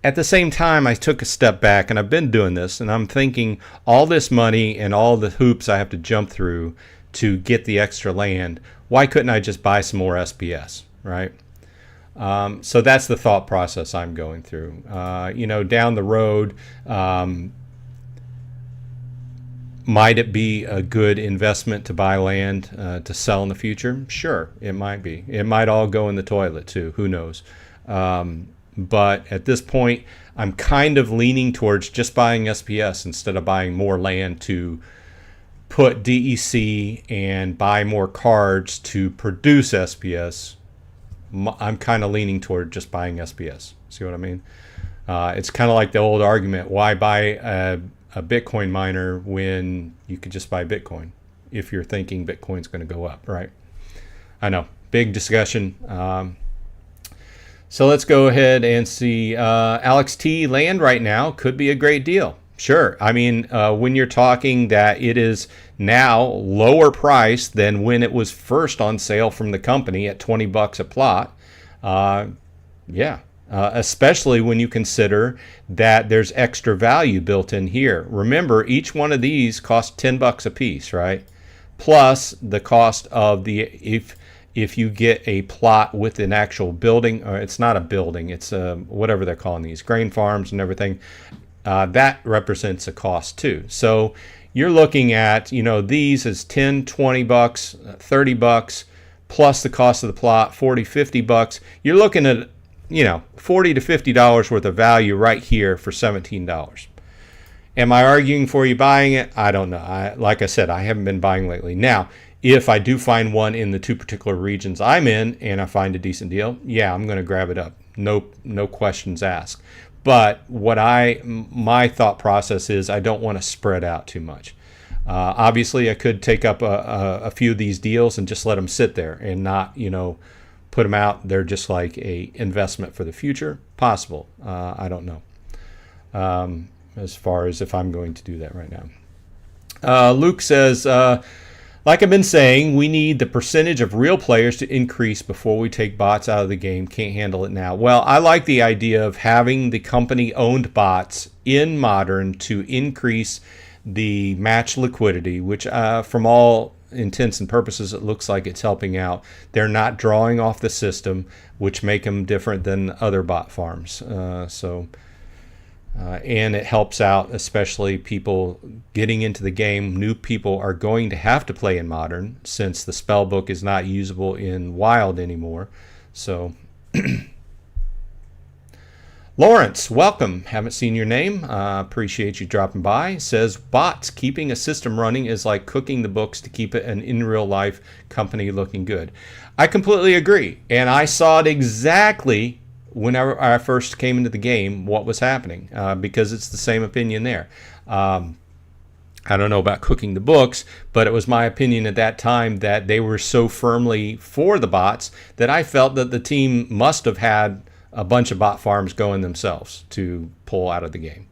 At the same time, I took a step back, and I've been doing this, and I'm thinking all this money and all the hoops I have to jump through to get the extra land, why couldn't I just buy some more SPS, right? So that's the thought process I'm going through. You know, down the road, might it be a good investment to buy land to sell in the future? Sure, it might be. It might all go in the toilet too. Who knows? But at this point, I'm kind of leaning towards just buying SPS instead of buying more land to put DEC and buy more cards to produce SPS. I'm kind of leaning toward just buying SPS. See what I mean? It's kind of like the old argument, why buy a Bitcoin miner when you could just buy Bitcoin if you're thinking Bitcoin's going to go up, right? I know, big discussion. So let's go ahead and see. Alex T, land right now could be a great deal. Sure. I mean, when you're talking that it is now lower price than when it was first on sale from the company at $20 a plot. Yeah. Especially when you consider that there's extra value built in here. Remember, each one of these costs $10 a piece, right? Plus the cost of the, if you get a plot with an actual building, or it's not a building, it's whatever they're calling these, grain farms and everything. That represents a cost too. So you're looking at, you know, these as 10, 20 bucks, 30 bucks, plus the cost of the plot, 40, 50 bucks. You're looking at $40 to $50 worth of value right here for $17. Am I arguing for you buying it? I don't know. Like I said, I haven't been buying lately. Now, if I do find one in the two particular regions I'm in and I find a decent deal, yeah, I'm going to grab it up. No questions asked. But my thought process is I don't want to spread out too much. Obviously, I could take up a few of these deals and just let them sit there and not, put them out. They're just like a investment for the future. Possible. I don't know. As far as if I'm going to do that right now. Luke says, like I've been saying, we need the percentage of real players to increase before we take bots out of the game. Can't handle it now. Well, I like the idea of having the company-owned bots in Modern to increase the match liquidity, which from all intents and purposes, it looks like it's helping out. They're not drawing off the system, which make them different than other bot farms. And it helps out, especially people getting into the game. New people are going to have to play in Modern since the spell book is not usable in Wild anymore. So, Lawrence, welcome. Haven't seen your name. Appreciate you dropping by. Says, bots keeping a system running is like cooking the books to keep it an in real life company looking good. I completely agree. And I saw it exactly whenever I first came into the game, what was happening, because it's the same opinion there. I don't know about cooking the books, but it was my opinion at that time that they were so firmly for the bots that I felt that the team must have had a bunch of bot farms going themselves to pull out of the game.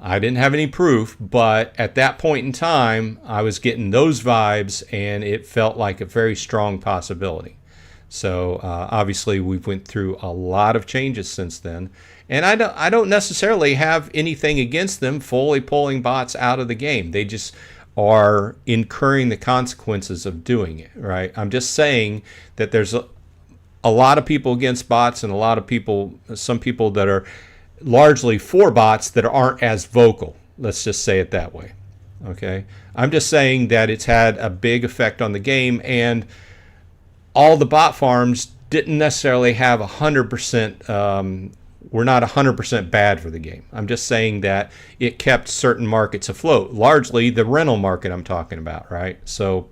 I didn't have any proof, but at that point in time, I was getting those vibes, and it felt like a very strong possibility. So obviously we went through a lot of changes since then, and I don't necessarily have anything against them fully pulling bots out of the game. They just are incurring the consequences of doing it, right? I'm just saying that there's a lot of people against bots and a lot of people, some people that are largely for bots that aren't as vocal. Let's just say it that way. Okay, I'm just saying that it's had a big effect on the game, and all the bot farms didn't necessarily have 100%, were not 100% bad for the game. I'm just saying that it kept certain markets afloat, largely the rental market I'm talking about, right? So,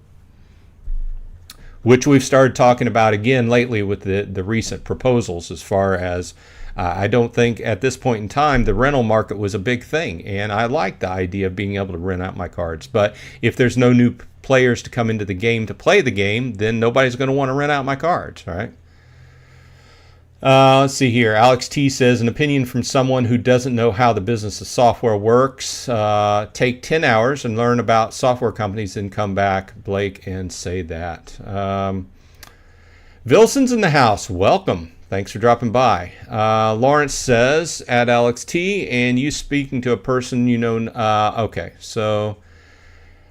which we've started talking about again lately with the recent proposals as far as, I don't think at this point in time the rental market was a big thing, and I like the idea of being able to rent out my cards. But if there's no new players to come into the game to play the game, then nobody's going to want to rent out my cards, right? Let's see here. Alex T says, an opinion from someone who doesn't know how the business of software works. Take 10 hours and learn about software companies and come back, Blake, and say that. Vilson's in the house. Welcome. Thanks for dropping by. Lawrence says, at Alex T, and you speaking to a person you know. Okay, so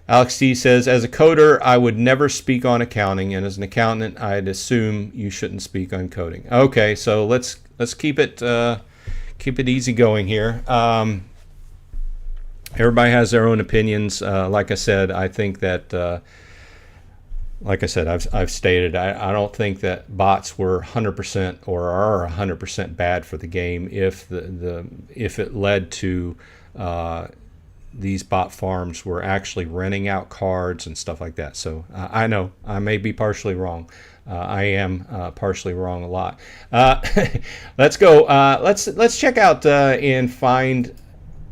Alex T says, as a coder, I would never speak on accounting, and as an accountant, I'd assume you shouldn't speak on coding. Okay, so let's keep it easy going here. Everybody has their own opinions. Like I said, I think that, I've stated, I don't think that bots were 100% or are 100% bad for the game if if it led to these bot farms were actually renting out cards and stuff like that. So I know I may be partially wrong. I am partially wrong a lot. Let's go. Let's check out and find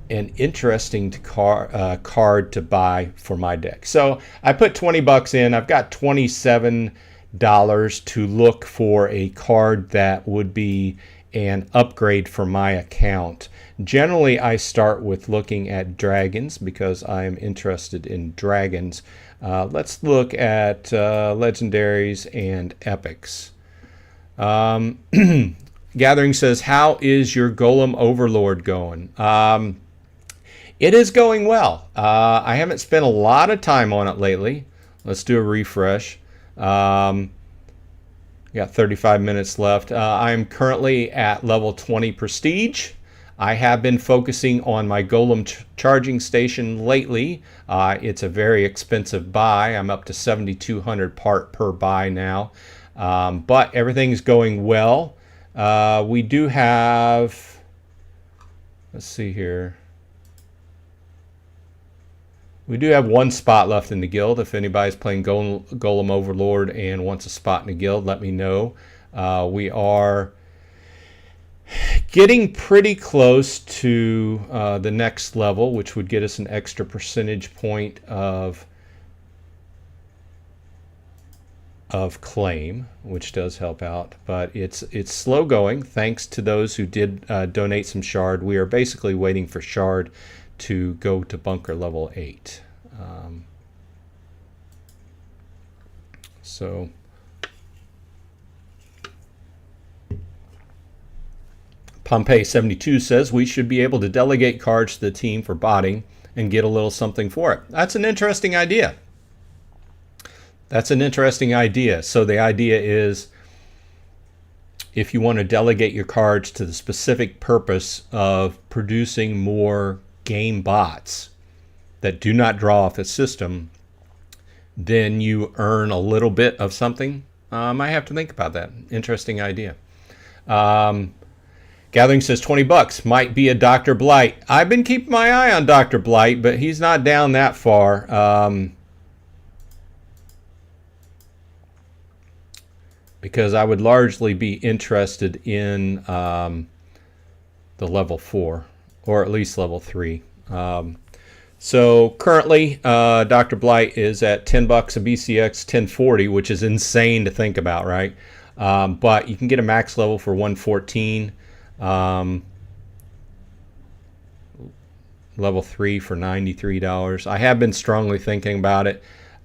an interesting card to buy for my deck. So I put $20 in. I've got $27 to look for a card that would be an upgrade for my account. Generally, I start with looking at dragons because I'm interested in dragons. Let's look at legendaries and epics. Gathering says, how is your Golem Overlord going? It is going well. I haven't spent a lot of time on it lately. Let's do a refresh. Got 35 minutes left. I'm currently at level 20 prestige. I have been focusing on my Golem charging station lately. It's a very expensive buy. I'm up to 7,200 part per buy now. But everything's going well. We do have, let's see here. We do have one spot left in the guild. If anybody's playing Golem Overlord and wants a spot in the guild, let me know. We are getting pretty close to the next level, which would get us an extra percentage point of claim, which does help out, but it's slow going. Thanks to those who did donate some shard. We are basically waiting for shard to go to bunker level 8. So Pompeii 72 says we should be able to delegate cards to the team for botting and get a little something for it. That's an interesting idea. That's an interesting idea. So the idea is, if you want to delegate your cards to the specific purpose of producing more game bots that do not draw off a system, then you earn a little bit of something. I have to think about that. Interesting idea. Gathering says $20 might be a Dr. Blight. I've been keeping my eye on Dr. Blight, but he's not down that far. Because I would largely be interested in the level 4, or at least level 3. So currently, Dr. Blight is at $10 a BCX 1040, which is insane to think about, right? But you can get a max level for 114. Level 3 for $93. I have been strongly thinking about it,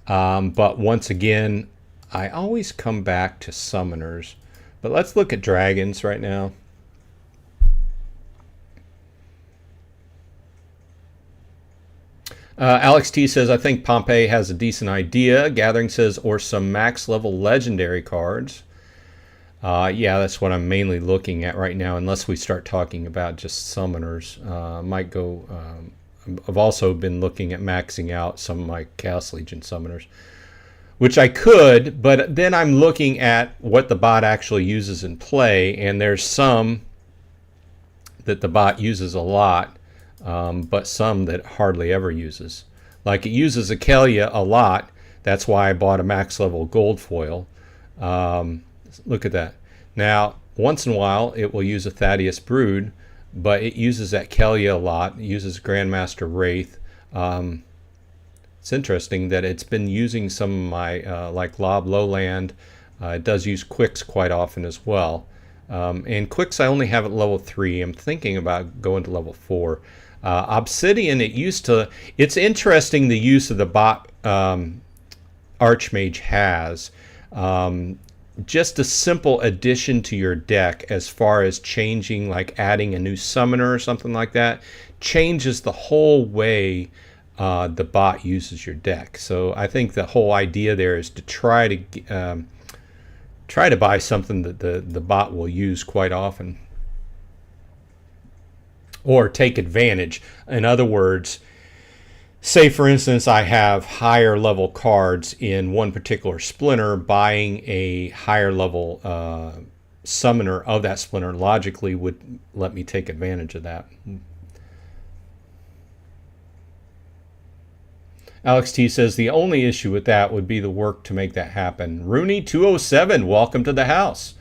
but once again, I always come back to summoners. But let's look at dragons right now. Alex T says, I think Pompeii has a decent idea. Gathering says, or some max level legendary cards. Yeah, that's what I'm mainly looking at right now, unless we start talking about just summoners. Might go. I've also been looking at maxing out some of my Chaos Legion summoners, which I could, but then I'm looking at what the bot actually uses in play, and there's some that the bot uses a lot, but some that hardly ever uses. Like it uses Akelia a lot. That's why I bought a max level gold foil. Look at that. Now, once in a while, it will use a Thaddeus Brood, but it uses Akelia a lot. It uses Grandmaster Wraith. It's interesting that it's been using some of my, like Lob Lowland. It does use Quicks quite often as well. And Quicks I only have at level 3. I'm thinking about going to level 4. Obsidian, it's interesting the use of the bot Archmage has. Just a simple addition to your deck as far as changing, like adding a new summoner or something like that, changes the whole way the bot uses your deck. So I think the whole idea there is to try to buy something that the bot will use quite often, or take advantage. In other words, say for instance I have higher level cards in one particular splinter, buying a higher level summoner of that splinter logically would let me take advantage of that. Alex T says the only issue with that would be the work to make that happen. Rooney 207, welcome to the house.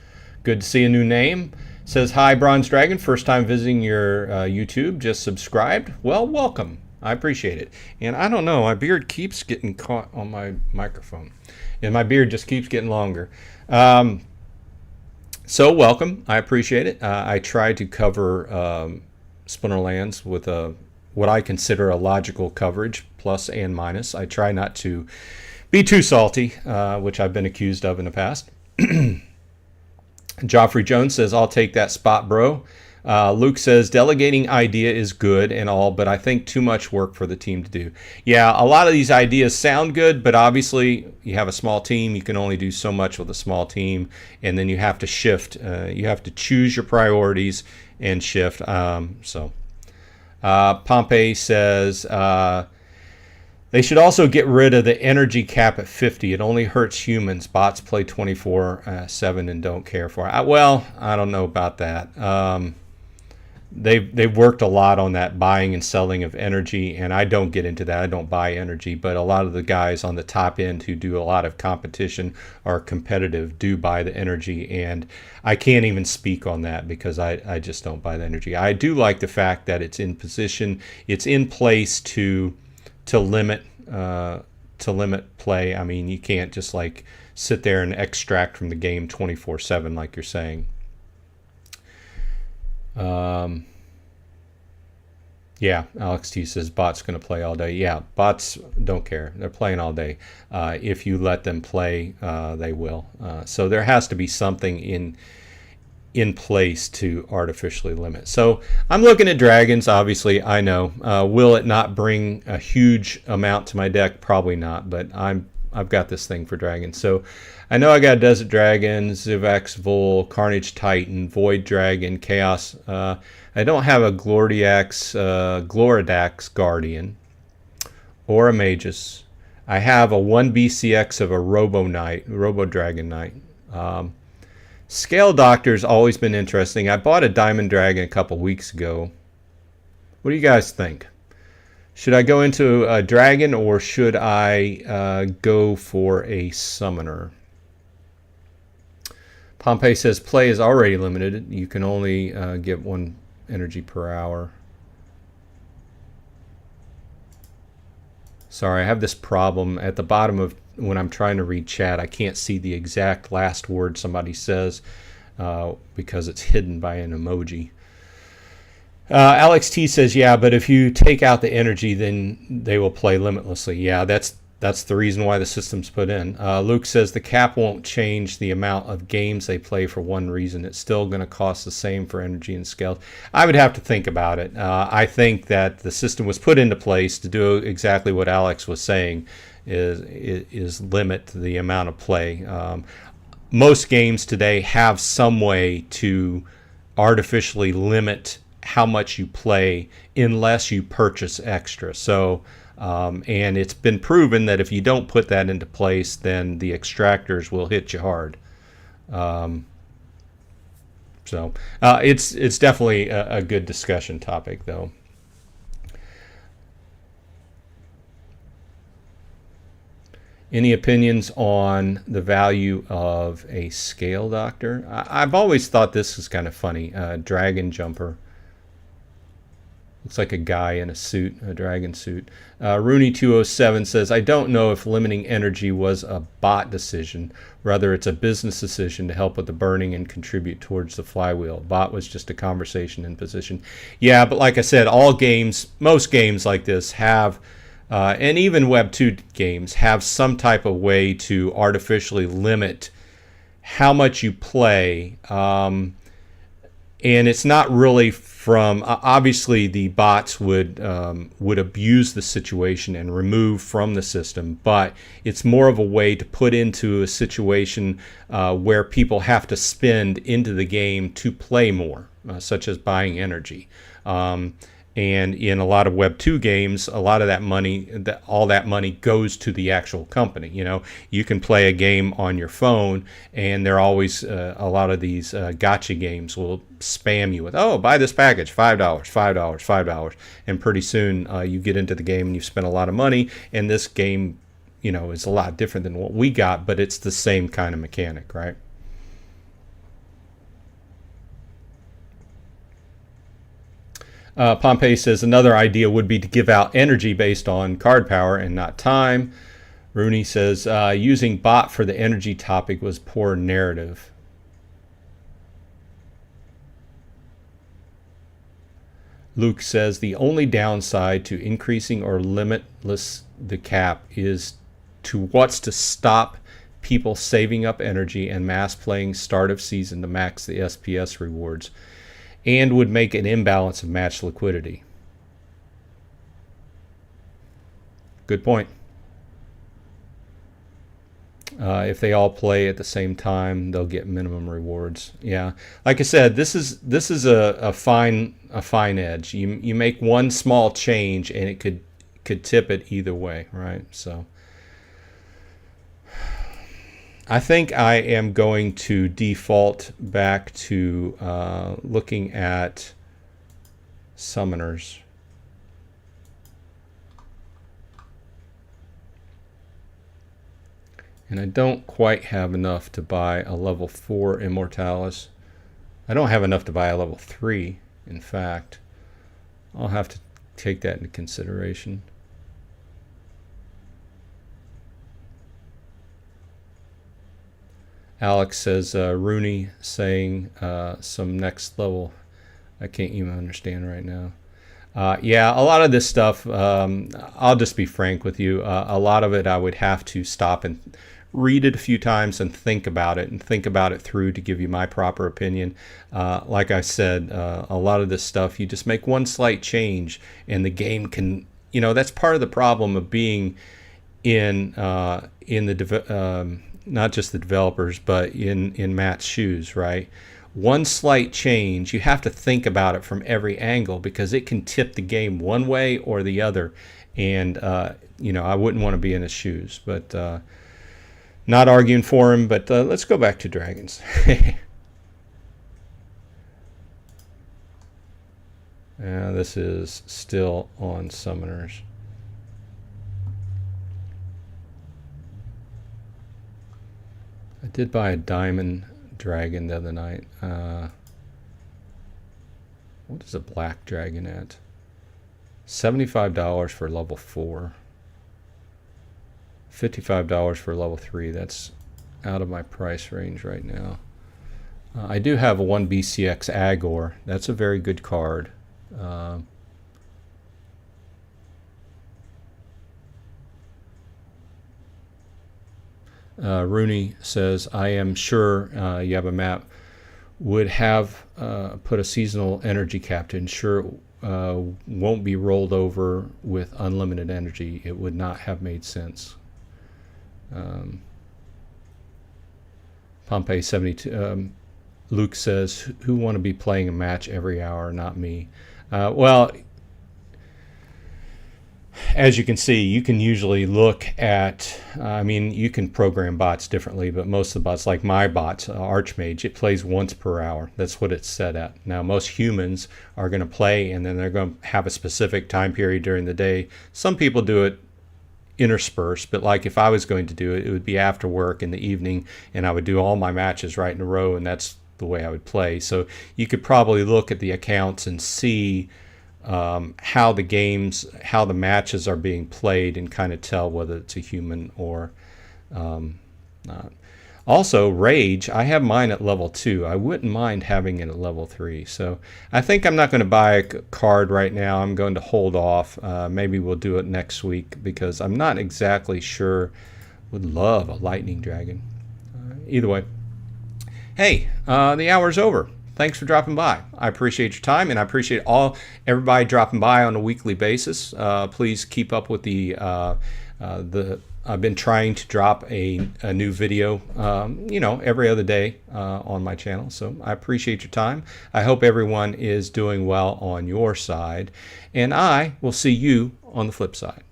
Good to see a new name. Says, hi Bronze Dragon, first time visiting your YouTube, just subscribed. Well, welcome. I appreciate it. And I don't know, my beard keeps getting caught on my microphone. And my beard just keeps getting longer. So welcome. I appreciate it. I try to cover Splinterlands with what I consider a logical coverage, plus and minus. I try not to be too salty, which I've been accused of in the past. Joffrey Jones says, I'll take that spot, bro. Luke says, delegating idea is good and all, but I think too much work for the team to do. Yeah, a lot of these ideas sound good, but obviously you have a small team. You can only do so much with a small team, and then you have to shift. You have to choose your priorities and shift. Pompey says, They should also get rid of the energy cap at 50. It only hurts humans. Bots play 24/7 and don't care for it. Well, I don't know about that. They've worked a lot on that buying and selling of energy, and I don't get into that. I don't buy energy, but a lot of the guys on the top end who do a lot of competition or competitive do buy the energy, and I can't even speak on that because I just don't buy the energy. I do like the fact that it's in position, it's in place to limit play. I mean, you can't just like sit there and extract from the game 24/7 like you're saying. Yeah, Alex T says bots going to play all day. Yeah, bots don't care. They're playing all day. If you let them play, they will. So there has to be something in place to artificially limit. So I'm looking at dragons, obviously. I know. Will it not bring a huge amount to my deck? Probably not, but I've got this thing for dragons. So I know I got Desert Dragon, Zivax Vol, Carnage Titan, Void Dragon, Chaos. I don't have a Gloridax Guardian or a Magus. I have a 1 BCX of a Robo Dragon Knight. Scale Doctor's always been interesting. I bought a Diamond Dragon a couple weeks ago. What do you guys think? Should I go into a dragon or should I go for a summoner? Pompey says play is already limited. You can only get 1 energy per hour. Sorry, I have this problem at the bottom of when I'm trying to read chat. I can't see the exact last word somebody says because it's hidden by an emoji. Alex T says, yeah, but if you take out the energy, then they will play limitlessly. Yeah, that's the reason why the system's put in. Luke says the cap won't change the amount of games they play for one reason. It's still going to cost the same for energy and scales. I would have to think about it. I think that the system was put into place to do exactly what Alex was saying, is limit the amount of play. Most games today have some way to artificially limit how much you play unless you purchase extra. So and it's been proven that if you don't put that into place, then the extractors will hit you hard. So it's definitely a good discussion topic, though. Any opinions on the value of a Scale Doctor? I've always thought this was kind of funny. Dragon Jumper. Looks like a guy in a suit, a dragon suit. Rooney207 says, I don't know if limiting energy was a bot decision. Rather, it's a business decision to help with the burning and contribute towards the flywheel. Bot was just a conversation in position. Yeah, but like I said, all games, most games like this have, and even Web 2 games, have some type of way to artificially limit how much you play. And it's not really from, obviously the bots would abuse the situation and remove from the system, but it's more of a way to put into a situation where people have to spend into the game to play more, such as buying energy. And in a lot of Web 2 games, a lot of that money, all that money goes to the actual company. You know, you can play a game on your phone, and there are always a lot of these gotcha games will spam you with, oh, buy this package, $5, $5, $5. And pretty soon you get into the game and you spend a lot of money, and this game, you know, is a lot different than what we got, but it's the same kind of mechanic, right? Pompey says another idea would be to give out energy based on card power and not time. Rooney says using bot for the energy topic was poor narrative. Luke says the only downside to increasing or limitless the cap is to stop people saving up energy and mass playing start of season to max the SPS rewards, and would make an imbalance of match liquidity. Good point. If they all play at the same time, they'll get minimum rewards. Yeah, like I said, this is a fine edge. You make one small change, and it could could tip it either way, right? So I think I am going to default back to looking at summoners. And I don't quite have enough to buy a level 4 Immortalis. I don't have enough to buy a level 3, in fact. I'll have to take that into consideration. Alex says, Rooney saying some next level. I can't even understand right now. Yeah, a lot of this stuff, I'll just be frank with you. A lot of it I would have to stop and read it a few times and think about it through to give you my proper opinion. Like I said, a lot of this stuff, you just make one slight change and the game can, you know, that's part of the problem of being in the not just the developers, but in Matt's shoes, right? One slight change, you have to think about it from every angle because it can tip the game one way or the other. And, you know, I wouldn't want to be in his shoes, but not arguing for him. But let's go back to dragons. This is still on summoners. I did buy a diamond dragon the other night. What is a black dragon at? $75 for level 4. $55 for level 3. That's out of my price range right now. I do have a 1 BCX Agor. That's a very good card. Rooney says, I am sure Yabba Map would have put a seasonal energy cap to ensure won't be rolled over with unlimited energy. It would not have made sense. Pompey 72. Luke says, who want to be playing a match every hour? Not me. Well, as you can see, you can usually look at, I mean, you can program bots differently, but most of the bots, like my bots, Archmage, it plays once per hour. That's what it's set at. Now, most humans are going to play, and then they're going to have a specific time period during the day. Some people do it interspersed, but like if I was going to do it, it would be after work in the evening, and I would do all my matches right in a row, and that's the way I would play. So you could probably look at the accounts and see how the matches are being played and kind of tell whether it's a human or not. Also, Rage, I have mine at level 2. I wouldn't mind having it at level 3. So I think I'm not going to buy a card right now. I'm going to hold off. Maybe we'll do it next week because I'm not exactly sure. Would love a lightning dragon. Either way. Hey, the hour's over. Thanks for dropping by. I appreciate your time, and I appreciate everybody dropping by on a weekly basis. Please keep up with I've been trying to drop a new video, every other day on my channel. So I appreciate your time. I hope everyone is doing well on your side, and I will see you on the flip side.